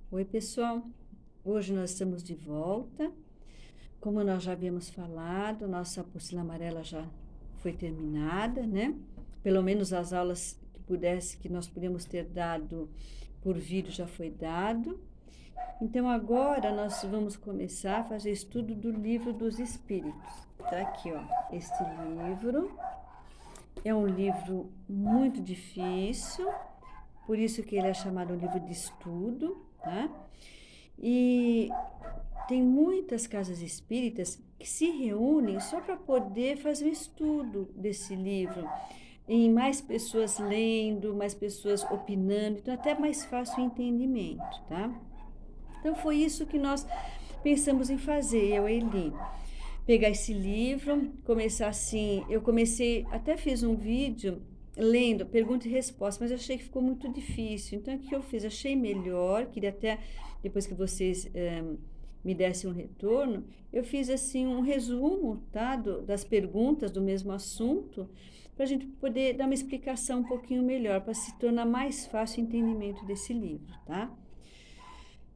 Oi, pessoal. Hoje nós estamos de volta. Como nós já havíamos falado, nossa apostila amarela já foi terminada, né? Pelo menos as aulas que nós podemos ter dado por vídeo já foi dado. Então agora nós vamos começar a fazer estudo do livro dos Espíritos. Tá aqui, ó. Este livro é um livro muito difícil, por isso que ele é chamado um livro de estudo, tá? E tem muitas casas espíritas que se reúnem só para poder fazer o estudo desse livro, em mais pessoas lendo, mais pessoas opinando, então até mais fácil o entendimento, tá? Então foi isso que nós pensamos em fazer, eu e Eli. Pegar esse livro, começar assim, eu comecei, até fiz um vídeo lendo pergunta e resposta, mas eu achei que ficou muito difícil. Então, o que eu fiz? Achei melhor, queria até, depois que vocês me dessem um retorno, eu fiz assim um resumo, tá, das perguntas do mesmo assunto, para a gente poder dar uma explicação um pouquinho melhor, para se tornar mais fácil o entendimento desse livro, tá?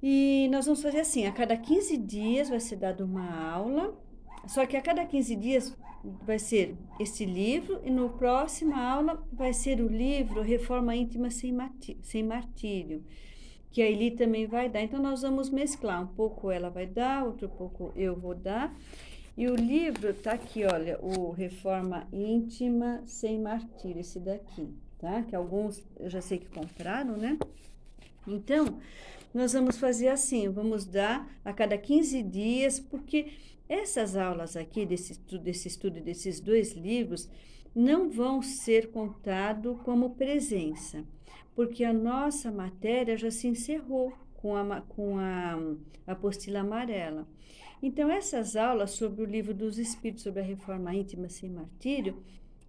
E nós vamos fazer assim, a cada 15 dias vai ser dada uma aula, só que a cada 15 dias vai ser esse livro e no próxima aula vai ser o livro Reforma Íntima sem Martírio, que a Eli também vai dar. Então nós vamos mesclar, um pouco ela vai dar, outro pouco eu vou dar. E o livro tá aqui, olha, o Reforma Íntima sem Martírio, esse daqui, tá? Que alguns eu já sei que compraram, né? Então, nós vamos fazer assim, vamos dar a cada 15 dias, porque essas aulas aqui, desse estudo desses dois livros, não vão ser contado como presença, porque a nossa matéria já se encerrou com a apostila amarela. Então, essas aulas sobre o livro dos Espíritos, sobre a reforma íntima sem martírio,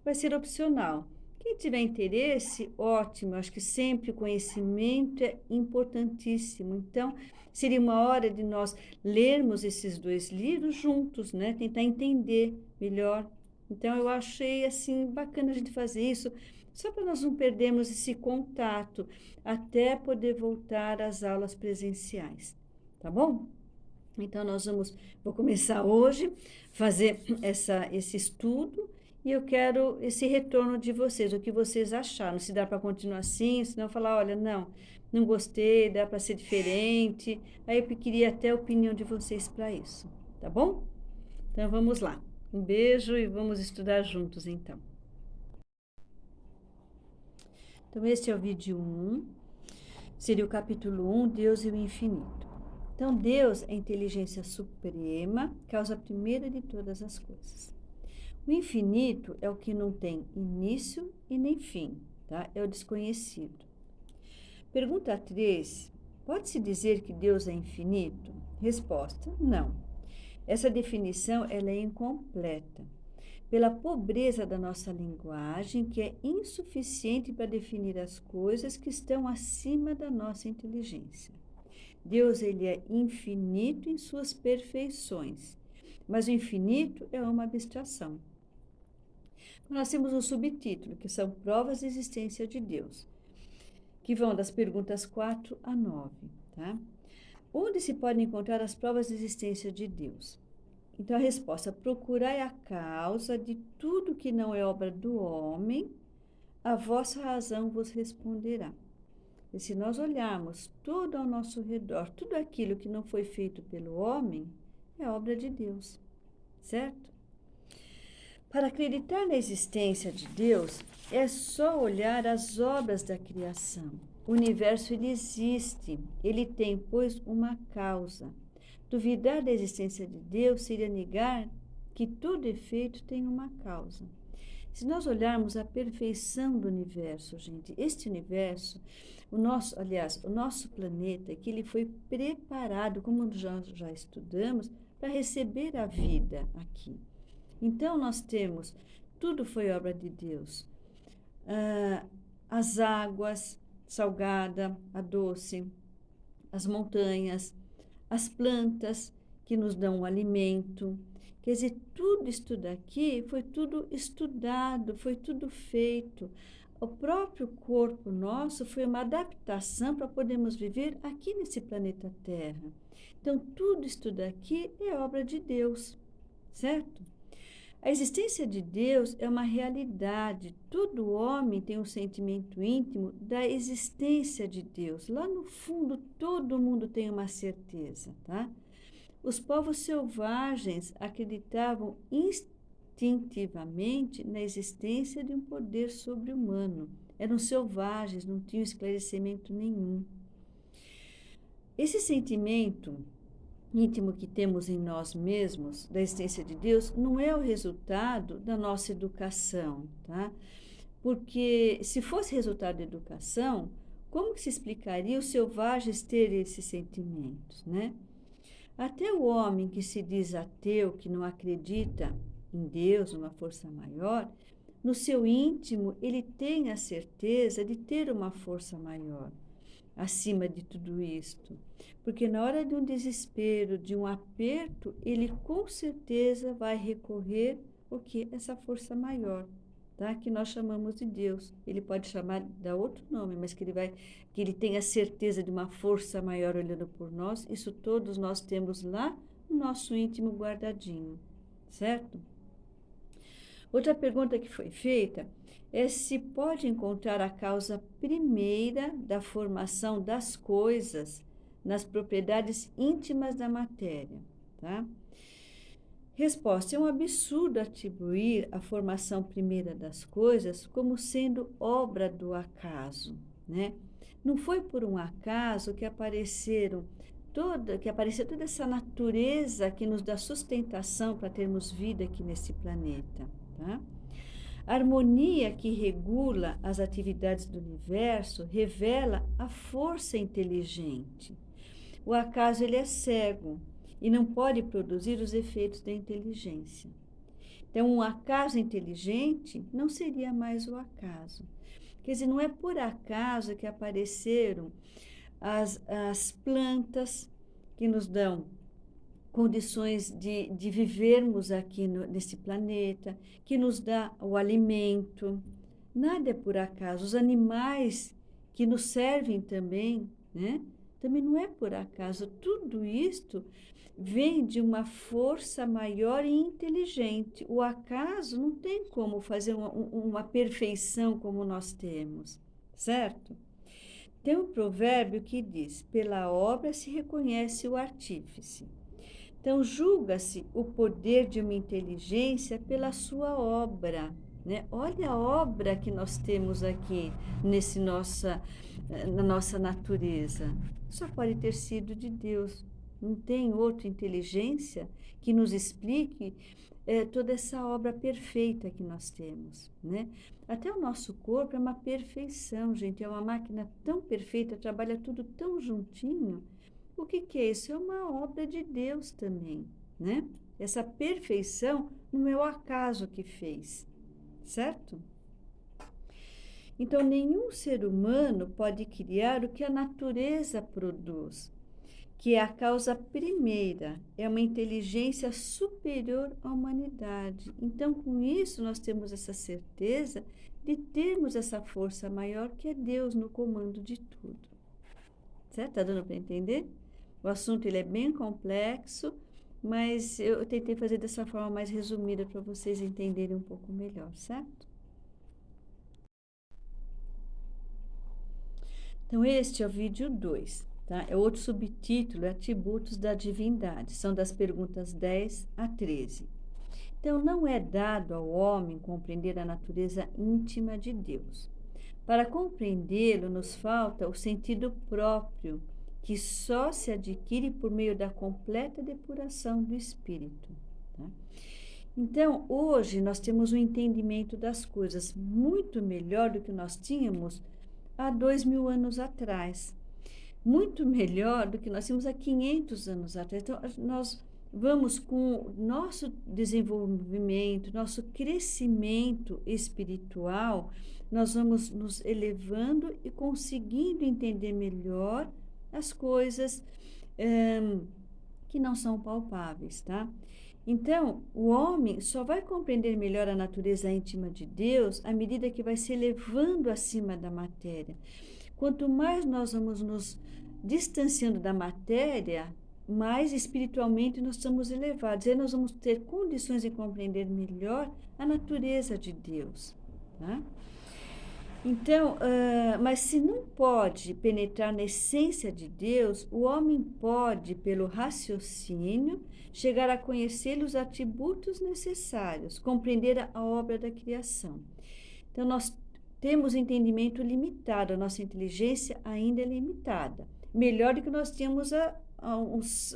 vai ser opcional. Quem tiver interesse, ótimo. Eu acho que sempre o conhecimento é importantíssimo. Então, seria uma hora de nós lermos esses dois livros juntos, né? Tentar entender melhor. Então, eu achei assim bacana a gente fazer isso, só para nós não perdermos esse contato, até poder voltar às aulas presenciais. Tá bom? Então, vou começar hoje fazer esse estudo e eu quero esse retorno de vocês, o que vocês acharam, se dá para continuar assim, se não falar, olha, não gostei, dá para ser diferente. Aí eu queria até a opinião de vocês para isso, tá bom? Então, vamos lá. Um beijo e vamos estudar juntos, então. Então, este é o vídeo 1, seria o capítulo 1, Deus e o Infinito. Então, Deus é a inteligência suprema, causa primeira de todas as coisas. O infinito é o que não tem início e nem fim, tá? É o desconhecido. Pergunta 3. Pode-se dizer que Deus é infinito? Resposta: não. Essa definição ela é incompleta, pela pobreza da nossa linguagem, que é insuficiente para definir as coisas que estão acima da nossa inteligência. Deus ele é infinito em suas perfeições, mas o infinito é uma abstração. Nós temos um subtítulo, que são provas da existência de Deus, que vão das perguntas 4 a 9, tá? Onde se podem encontrar as provas da existência de Deus? Então, a resposta: procurai a causa de tudo que não é obra do homem, a vossa razão vos responderá. E se nós olharmos tudo ao nosso redor, tudo aquilo que não foi feito pelo homem, é obra de Deus, certo? Para acreditar na existência de Deus, é só olhar as obras da criação. O universo ele existe, ele tem, pois, uma causa. Duvidar da existência de Deus seria negar que todo efeito tem uma causa. Se nós olharmos a perfeição do universo, gente, este universo, o nosso planeta, que ele foi preparado, como já estudamos, para receber a vida aqui. Então, nós temos, tudo foi obra de Deus. As águas, salgada, a doce, as montanhas, as plantas que nos dão o alimento. Quer dizer, tudo isso aqui foi tudo estudado, foi tudo feito. o próprio corpo nosso foi uma adaptação para podermos viver aqui nesse planeta Terra. Então, tudo isso daqui é obra de Deus, certo? A existência de Deus é uma realidade. Todo homem tem um sentimento íntimo da existência de Deus. Lá no fundo, todo mundo tem uma certeza, tá? Os povos selvagens acreditavam instintivamente na existência de um poder sobre-humano. Eram selvagens, não tinham esclarecimento nenhum. Esse sentimento íntimo que temos em nós mesmos, da existência de Deus, não é o resultado da nossa educação, tá? Porque se fosse resultado da educação, como que se explicaria os selvagens terem esses sentimentos, né? Até o homem que se diz ateu, que não acredita em Deus, numa força maior, no seu íntimo ele tem a certeza de ter uma força maior acima de tudo isto. Porque na hora de um desespero, de um aperto, ele com certeza vai recorrer o que? Essa força maior, tá? Que nós chamamos de Deus. Ele pode chamar de outro nome, mas que ele tem a certeza de uma força maior olhando por nós. Isso todos nós temos lá no nosso íntimo guardadinho, certo? Outra pergunta que foi feita é se pode encontrar a causa primeira da formação das coisas nas propriedades íntimas da matéria, tá? Resposta: é um absurdo atribuir a formação primeira das coisas como sendo obra do acaso, né? Não foi por um acaso que apareceu toda essa natureza que nos dá sustentação para termos vida aqui nesse planeta, tá? A harmonia que regula as atividades do universo revela a força inteligente. O acaso ele é cego e não pode produzir os efeitos da inteligência. Então, um acaso inteligente não seria mais o acaso. Quer dizer, não é por acaso que apareceram as plantas que nos dão condições de vivermos aqui nesse planeta, que nos dá o alimento. Nada é por acaso. Os animais que nos servem também, né? Também não é por acaso. Tudo isto vem de uma força maior e inteligente. O acaso não tem como fazer uma perfeição como nós temos, certo? Tem um provérbio que diz: pela obra se reconhece o artífice. Então, julga-se o poder de uma inteligência pela sua obra, né? Olha a obra que nós temos aqui na nossa natureza. Só pode ter sido de Deus. Não tem outra inteligência que nos explique toda essa obra perfeita que nós temos, né? Até o nosso corpo é uma perfeição, gente. É uma máquina tão perfeita, trabalha tudo tão juntinho. O que é isso? É uma obra de Deus também, né? Essa perfeição não é o acaso que fez, certo? Então, nenhum ser humano pode criar o que a natureza produz, que é a causa primeira, é uma inteligência superior à humanidade. Então, com isso, nós temos essa certeza de termos essa força maior que é Deus no comando de tudo. Certo? Está dando para entender? O assunto ele é bem complexo, mas eu tentei fazer dessa forma mais resumida para vocês entenderem um pouco melhor, certo? Então, este é o vídeo 2, tá? É outro subtítulo, é Atributos da Divindade. São das perguntas 10 a 13. Então, não é dado ao homem compreender a natureza íntima de Deus. Para compreendê-lo, nos falta o sentido próprio, que só se adquire por meio da completa depuração do espírito. Tá? Então, hoje nós temos um entendimento das coisas muito melhor do que nós tínhamos há 2000 anos atrás. Muito melhor do que nós tínhamos há 500 anos atrás. Então, nós vamos com o nosso desenvolvimento, nosso crescimento espiritual, nós vamos nos elevando e conseguindo entender melhor as coisas que não são palpáveis, tá? Então, o homem só vai compreender melhor a natureza íntima de Deus à medida que vai se elevando acima da matéria. Quanto mais nós vamos nos distanciando da matéria, mais espiritualmente nós estamos elevados. E aí nós vamos ter condições de compreender melhor a natureza de Deus. Tá? Então, mas se não pode penetrar na essência de Deus, o homem pode, pelo raciocínio, chegar a conhecer os atributos necessários, compreender a obra da criação. Então, nós temos entendimento limitado, a nossa inteligência ainda é limitada. Melhor do que nós tínhamos há uns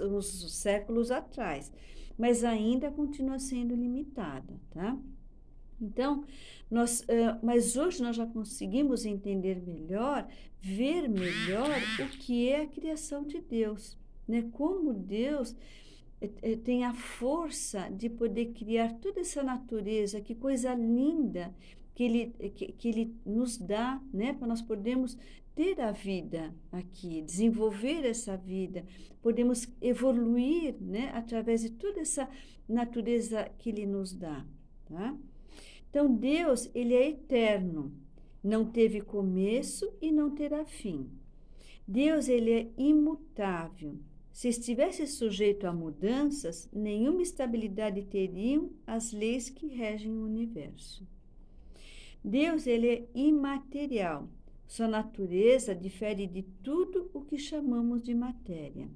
séculos atrás, mas ainda continua sendo limitada, tá? Então, mas hoje nós já conseguimos entender melhor, ver melhor o que é a criação de Deus, né? Como Deus tem a força de poder criar toda essa natureza, que coisa linda que ele nos dá, né? Para nós podermos ter a vida aqui, desenvolver essa vida, podemos evoluir, né? Através de toda essa natureza que Ele nos dá, tá? Então, Deus, ele é eterno, não teve começo e não terá fim. Deus, ele é imutável. Se estivesse sujeito a mudanças, nenhuma estabilidade teriam as leis que regem o universo. Deus, ele é imaterial. Sua natureza difere de tudo o que chamamos de matéria.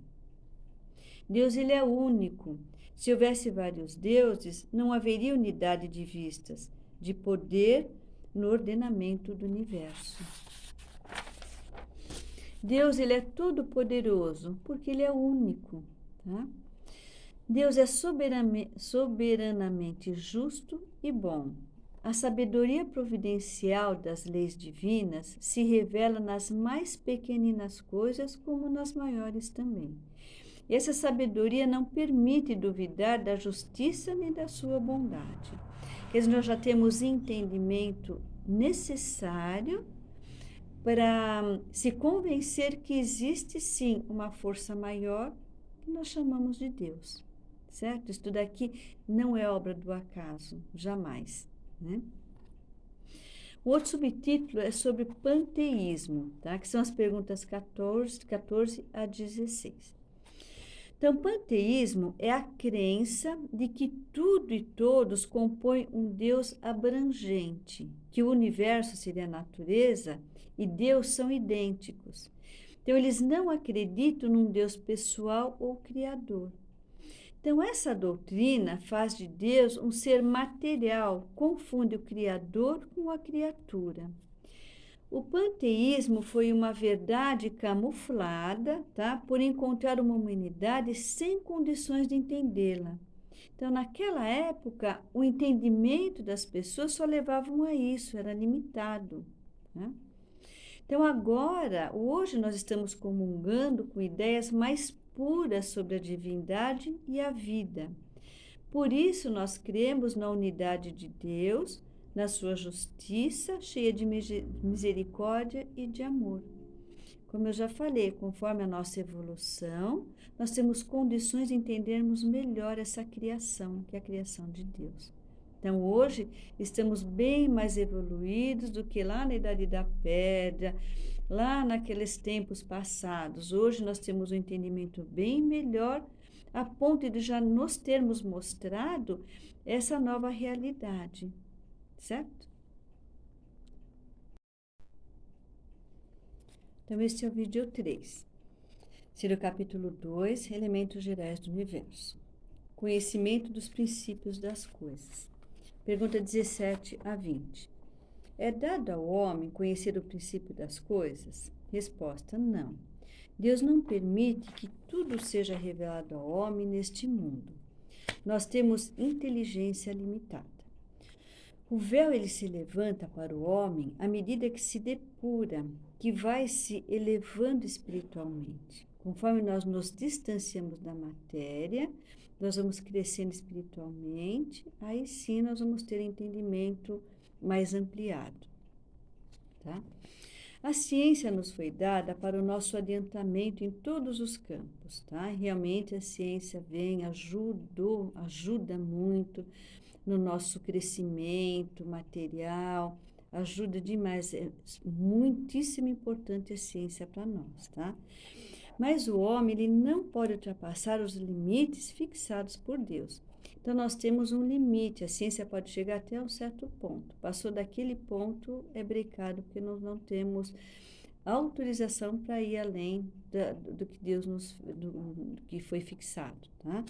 Deus, ele é único. Se houvesse vários deuses, não haveria unidade de vistas, de poder no ordenamento do universo. Deus, ele é todo poderoso, porque ele é único, tá? Deus é soberanamente justo e bom. A sabedoria providencial das leis divinas se revela nas mais pequeninas coisas como nas maiores também. Essa sabedoria não permite duvidar da justiça nem da sua bondade. Quer dizer, nós já temos entendimento necessário para se convencer que existe sim uma força maior que nós chamamos de Deus, certo? Isso tudo aqui não é obra do acaso, jamais, né? O outro subtítulo é sobre panteísmo, tá? Que são as perguntas 14 a 16. Então, panteísmo é a crença de que tudo e todos compõem um Deus abrangente, que o universo seria a natureza e Deus são idênticos. Então, eles não acreditam num Deus pessoal ou criador. Então, essa doutrina faz de Deus um ser material, confunde o Criador com a criatura. O panteísmo foi uma verdade camuflada, tá? Por encontrar uma humanidade sem condições de entendê-la. Então, naquela época, o entendimento das pessoas só levavam a isso, era limitado, né? Então, agora, hoje nós estamos comungando com ideias mais puras sobre a divindade e a vida. Por isso, nós cremos na unidade de Deus, na sua justiça, cheia de misericórdia e de amor. Como eu já falei, conforme a nossa evolução, nós temos condições de entendermos melhor essa criação, que é a criação de Deus. Então, hoje, estamos bem mais evoluídos do que lá na Idade da Pedra, lá naqueles tempos passados. Hoje, nós temos um entendimento bem melhor, a ponto de já nos termos mostrado essa nova realidade, certo? Então, este é o vídeo 3. Seria o capítulo 2, Elementos Gerais do Universo. Conhecimento dos princípios das coisas. Pergunta 17 a 20. É dado ao homem conhecer o princípio das coisas? Resposta: não. Deus não permite que tudo seja revelado ao homem neste mundo. Nós temos inteligência limitada. O véu ele se levanta para o homem à medida que se depura, que vai se elevando espiritualmente. Conforme nós nos distanciamos da matéria, nós vamos crescendo espiritualmente, aí sim nós vamos ter entendimento mais ampliado, tá? A ciência nos foi dada para o nosso adiantamento em todos os campos, tá? Realmente a ciência ajuda muito no nosso crescimento material, ajuda demais, é muitíssimo importante a ciência para nós, tá? Mas o homem, ele não pode ultrapassar os limites fixados por Deus. Então, nós temos um limite, a ciência pode chegar até um certo ponto. Passou daquele ponto, é brecado, porque nós não temos autorização para ir além do que Deus do que foi fixado, tá?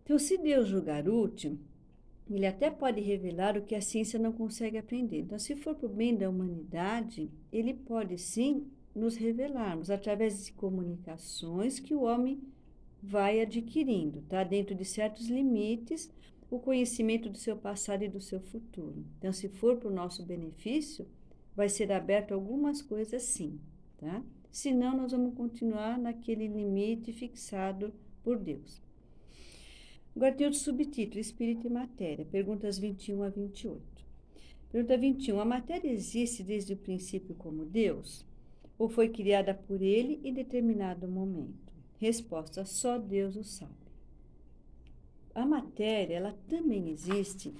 Então, se Deus julgar útil, ele até pode revelar o que a ciência não consegue aprender. Então, se for para o bem da humanidade, ele pode sim nos revelarmos através de comunicações que o homem vai adquirindo, tá? Dentro de certos limites, o conhecimento do seu passado e do seu futuro. Então, se for para o nosso benefício, vai ser aberto algumas coisas sim, tá? Senão, nós vamos continuar naquele limite fixado por Deus. Agora tem outro subtítulo, Espírito e Matéria, perguntas 21 a 28. Pergunta 21, a matéria existe desde o princípio como Deus? Ou foi criada por ele em determinado momento? Resposta, só Deus o sabe. A matéria, ela também existe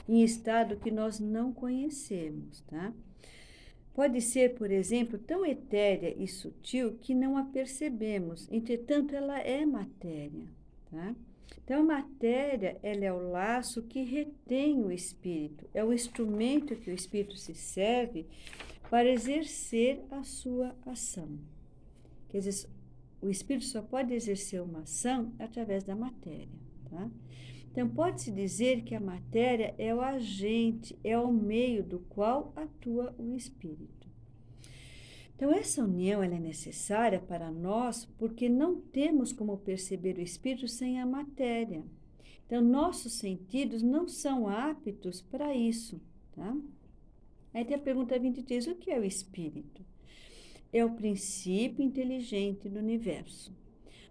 em estado que nós não conhecemos, tá? Pode ser, por exemplo, tão etérea e sutil que não a percebemos, entretanto, ela é matéria, tá? Então, a matéria, ela é o laço que retém o espírito, é o instrumento que o espírito se serve para exercer a sua ação. Quer dizer, o espírito só pode exercer uma ação através da matéria, tá? Então, pode-se dizer que a matéria é o agente, é o meio do qual atua o espírito. Então, essa união ela é necessária para nós porque não temos como perceber o espírito sem a matéria. Então, nossos sentidos não são aptos para isso, tá? Aí tem a pergunta 23, o que é o espírito? É o princípio inteligente do universo.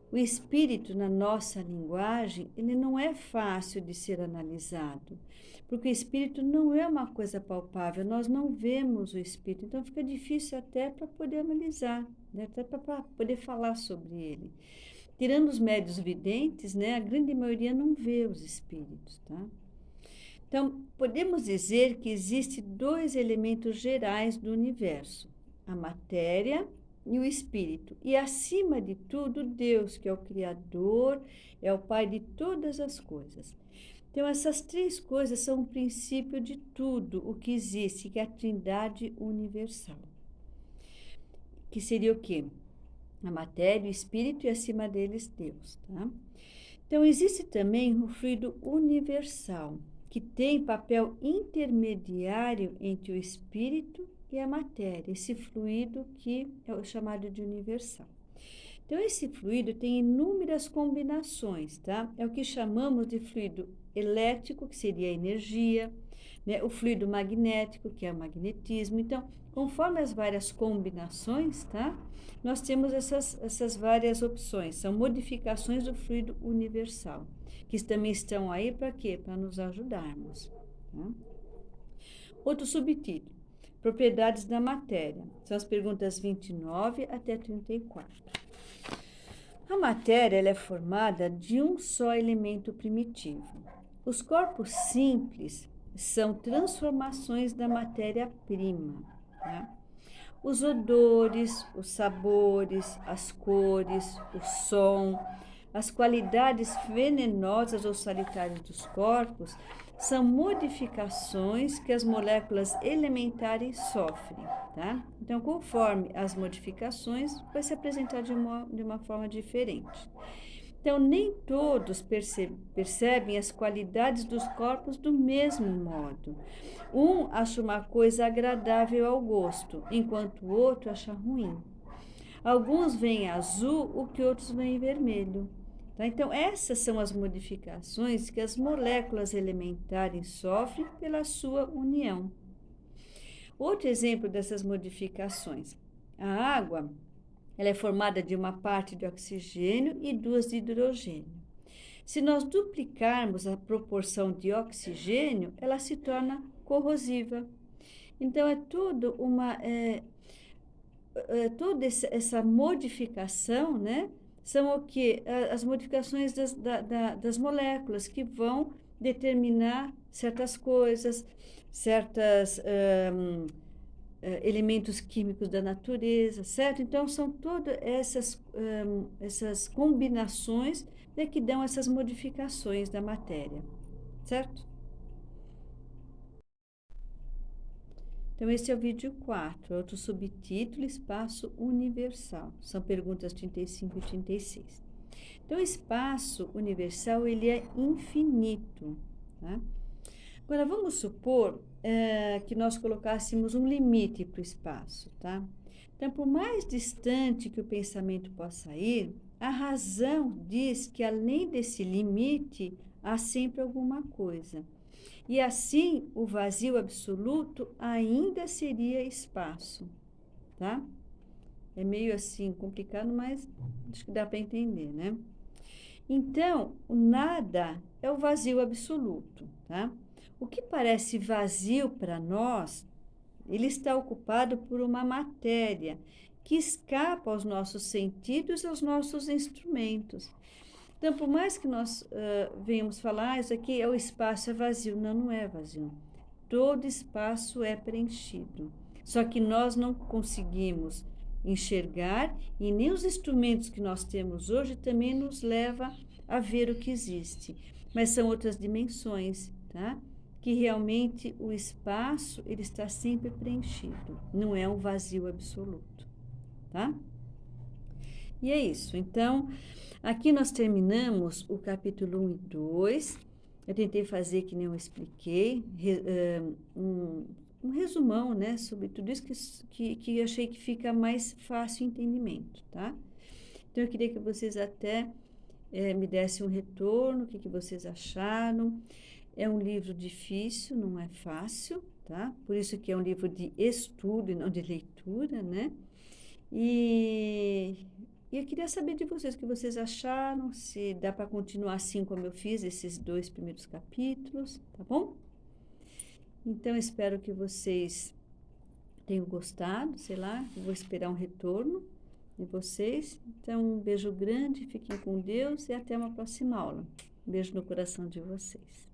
O espírito, na nossa linguagem, ele não é fácil de ser analisado, porque o espírito não é uma coisa palpável, nós não vemos o espírito, então fica difícil até para poder analisar, né? Até para poder falar sobre ele. Tirando os médios videntes, né, a grande maioria não vê os espíritos, tá? Então, podemos dizer que existem dois elementos gerais do universo, a matéria e o espírito. E, acima de tudo, Deus, que é o Criador, é o Pai de todas as coisas. Então, essas três coisas são o princípio de tudo o que existe, que é a Trindade universal. Que seria o quê? A matéria, o espírito e, acima deles, Deus, tá? Então, existe também o fluido universal, que tem papel intermediário entre o espírito e a matéria, esse fluido que é o chamado de universal. Então, esse fluido tem inúmeras combinações, tá? É o que chamamos de fluido elétrico, que seria a energia, né? O fluido magnético, que é o magnetismo. Então, conforme as várias combinações, tá? Nós temos essas várias opções, são modificações do fluido universal, que também estão aí para quê? Para nos ajudarmos, tá? Outro subtítulo, propriedades da matéria, são as perguntas 29 até 34. A matéria ela é formada de um só elemento primitivo. Os corpos simples são transformações da matéria-prima, tá? Os odores, os sabores, as cores, o som, as qualidades venenosas ou sanitárias dos corpos são modificações que as moléculas elementares sofrem, tá? Então, conforme as modificações, vai se apresentar de uma forma diferente. Então, nem todos percebem as qualidades dos corpos do mesmo modo. Um acha uma coisa agradável ao gosto, enquanto o outro acha ruim. Alguns veem azul, o que outros veem vermelho. Tá? Então, essas são as modificações que as moléculas elementares sofrem pela sua união. Outro exemplo dessas modificações, a água. Ela é formada de uma parte de oxigênio e duas de hidrogênio. Se nós duplicarmos a proporção de oxigênio, ela se torna corrosiva. Então, é tudo toda essa modificação, né? São o quê? As modificações das moléculas que vão determinar certas coisas, certas elementos químicos da natureza, certo? Então, são todas essas combinações, né, que dão essas modificações da matéria, certo? Então, esse é o vídeo 4, outro subtítulo, Espaço Universal. São perguntas 35 e 36. Então, o espaço universal, ele é infinito, tá? Agora, vamos supor que nós colocássemos um limite para o espaço, tá? Então, por mais distante que o pensamento possa ir, a razão diz que além desse limite, há sempre alguma coisa. E assim, o vazio absoluto ainda seria espaço, tá? É meio assim complicado, mas acho que dá para entender, né? Então, o nada é o vazio absoluto, tá? O que parece vazio para nós, ele está ocupado por uma matéria que escapa aos nossos sentidos e aos nossos instrumentos. Então, por mais que nós venhamos falar, isso aqui é o espaço é vazio. Não, não é vazio. Todo espaço é preenchido. Só que nós não conseguimos enxergar e nem os instrumentos que nós temos hoje também nos leva a ver o que existe. Mas são outras dimensões, tá? Que realmente o espaço ele está sempre preenchido. Não é um vazio absoluto, tá? E é isso. Então, aqui nós terminamos o capítulo 1 e 2. Eu tentei fazer que nem eu expliquei, um resumão, né, sobre tudo isso que eu achei que fica mais fácil o entendimento, tá? Então, eu queria que vocês até me dessem um retorno, o que vocês acharam. É um livro difícil, não é fácil, tá? Por isso que é um livro de estudo e não de leitura, né? E eu queria saber de vocês o que vocês acharam, se dá para continuar assim como eu fiz esses 2 primeiros capítulos, tá bom? Então, espero que vocês tenham gostado, sei lá, eu vou esperar um retorno de vocês. Então, um beijo grande, fiquem com Deus e até uma próxima aula. Um beijo no coração de vocês.